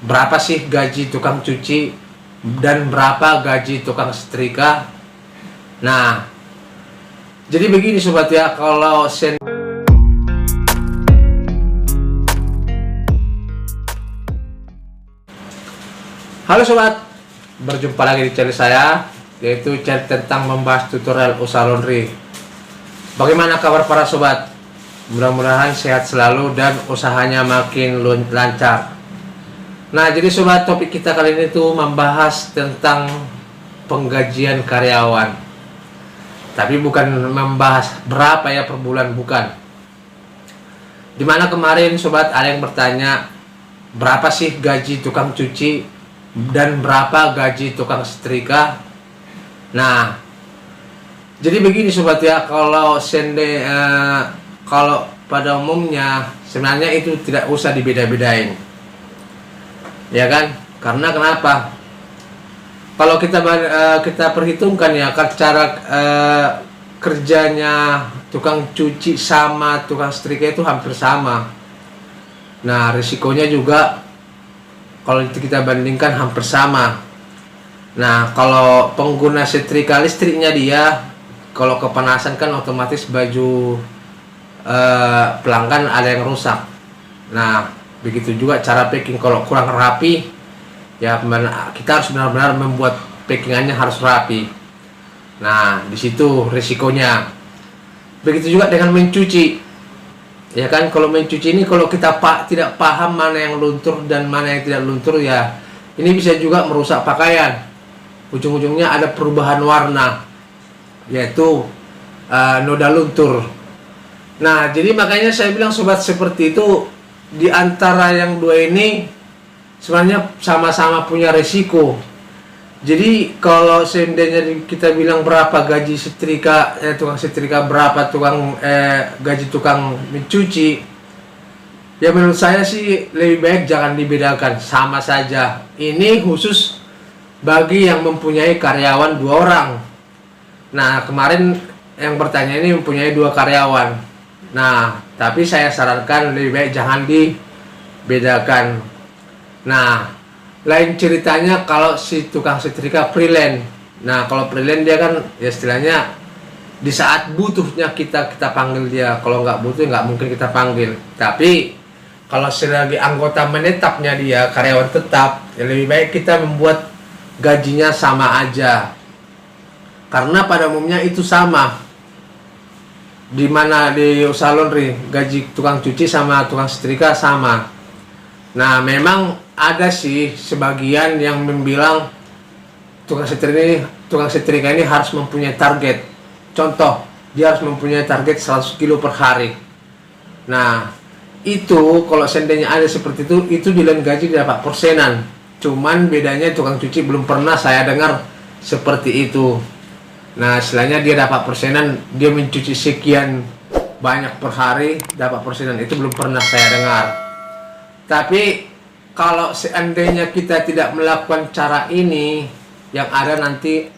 berapa sih gaji tukang cuci dan berapa gaji tukang setrika. Nah, jadi begini sobat ya, kalau halo sobat, berjumpa lagi di channel saya, yaitu channel tentang membahas tutorial usaha laundry. Bagaimana kabar para sobat? Mudah-mudahan sehat selalu dan usahanya makin lancar. Nah, jadi sobat, topik kita kali ini tuh membahas tentang penggajian karyawan. Tapi bukan membahas berapa ya per bulan, bukan. Dimana kemarin sobat ada yang bertanya, berapa sih gaji tukang cuci dan berapa gaji tukang setrika? Nah, jadi begini sobat ya, kalau pada umumnya sebenarnya itu tidak usah dibeda-bedain, ya kan? Karena kenapa? Kalau kita perhitungkan ya, cara kerjanya tukang cuci sama tukang setrika itu hampir sama. Nah, risikonya juga kalau kita bandingkan hampir sama. Nah, kalau pengguna setrika listriknya dia, kalau kepanasan kan otomatis baju pelanggan ada yang rusak. Nah, begitu juga cara packing, kalau kurang rapi ya kita harus benar-benar membuat packingannya harus rapi. Nah, di situ risikonya. Begitu juga dengan mencuci, ya kan? Kalau mencuci ini, kalau kita tidak paham mana yang luntur dan mana yang tidak luntur, ya ini bisa juga merusak pakaian. Ujung-ujungnya ada perubahan warna, yaitu noda luntur. Nah, jadi makanya saya bilang sobat, seperti itu di antara yang dua ini sebenarnya sama-sama punya resiko. Jadi kalau seandainya kita bilang berapa gaji setrika, tukang setrika, berapa gaji tukang mencuci, ya menurut saya sih lebih baik jangan dibedakan, sama saja. Ini khusus bagi yang mempunyai karyawan 2 orang. Nah, kemarin yang bertanya ini mempunyai 2 karyawan. Nah, tapi saya sarankan lebih baik jangan dibedakan. Nah, lain ceritanya kalau si tukang setrika freelance. Nah, kalau freelance dia kan ya istilahnya di saat butuhnya kita panggil dia. Kalau nggak butuh nggak mungkin kita panggil. Tapi kalau sebagai anggota menetapnya dia, karyawan tetap, ya lebih baik kita membuat gajinya sama aja. Karena pada umumnya itu sama. Di mana di usaha laundry, gaji tukang cuci sama tukang setrika sama. Nah, memang ada sih sebagian yang membilang tukang setrika ini harus mempunyai target. Contoh, dia harus mempunyai target 100 kilo per hari. Nah, itu kalau seandainya ada seperti itu di lain gaji dapat persenan. Cuman bedanya tukang cuci belum pernah saya dengar seperti itu. Nah, istilahnya dia dapat persenan, dia mencuci sekian banyak per hari dapat persenan, itu belum pernah saya dengar. Tapi kalau seandainya kita tidak melakukan cara ini, yang ada nanti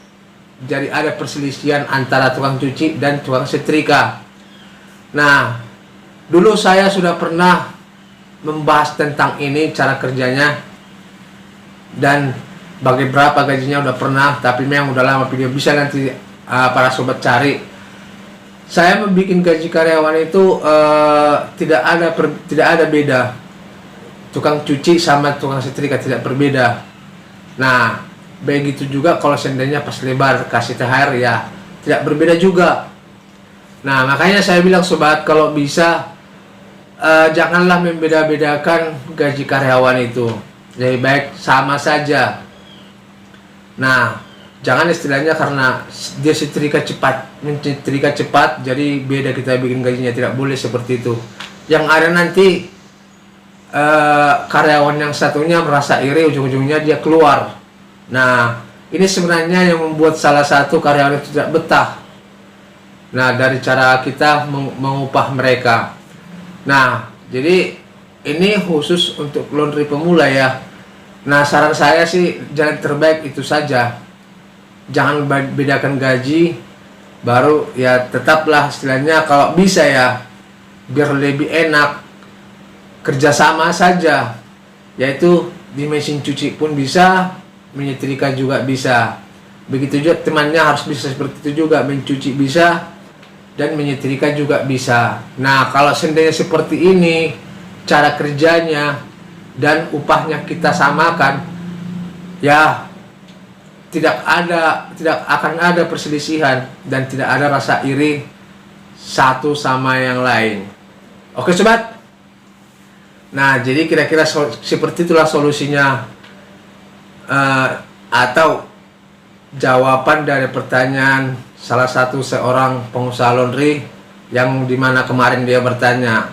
jadi ada perselisihan antara tukang cuci dan tukang setrika. Nah, dulu saya sudah pernah membahas tentang ini, cara kerjanya dan bagi berapa gajinya udah pernah, tapi memang udah lama video, bisa nanti para sobat cari. Saya membuat gaji karyawan itu tidak ada beda. Tukang cuci sama tukang setrika tidak berbeda. Nah, begitu juga kalau seandainya pas lebar kasih THR ya tidak berbeda juga. Nah, makanya saya bilang sobat, kalau bisa janganlah membeda-bedakan gaji karyawan itu. Lebih baik sama saja. Nah, jangan istilahnya karena dia menyetrika cepat jadi beda kita bikin gajinya, tidak boleh seperti itu. Yang ada nanti karyawan yang satunya merasa iri, ujung-ujungnya dia keluar. Nah, ini sebenarnya yang membuat salah satu karyawan itu tidak betah. Nah, dari cara kita mengupah mereka. Nah, jadi ini khusus untuk laundry pemula ya. Nah, saran saya sih jalan terbaik itu saja. Jangan bedakan gaji, baru ya tetaplah istilahnya kalau bisa ya, biar lebih enak kerjasama saja, yaitu di mesin cuci pun bisa, menyetrika juga bisa. Begitu juga temannya harus bisa seperti itu juga, mencuci bisa dan menyetrika juga bisa. Nah, kalau seandainya seperti ini cara kerjanya dan upahnya kita samakan, ya tidak akan ada perselisihan dan tidak ada rasa iri satu sama yang lain. Oke sobat. Nah, jadi kira-kira seperti itulah solusinya atau jawaban dari pertanyaan salah satu seorang pengusaha laundry yang dimana kemarin dia bertanya.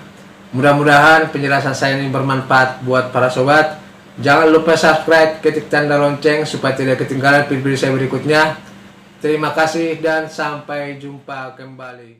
Mudah-mudahan penjelasan saya ini bermanfaat buat para sobat. Jangan lupa subscribe, ketik tanda lonceng supaya tidak ketinggalan video saya berikutnya. Terima kasih dan sampai jumpa kembali.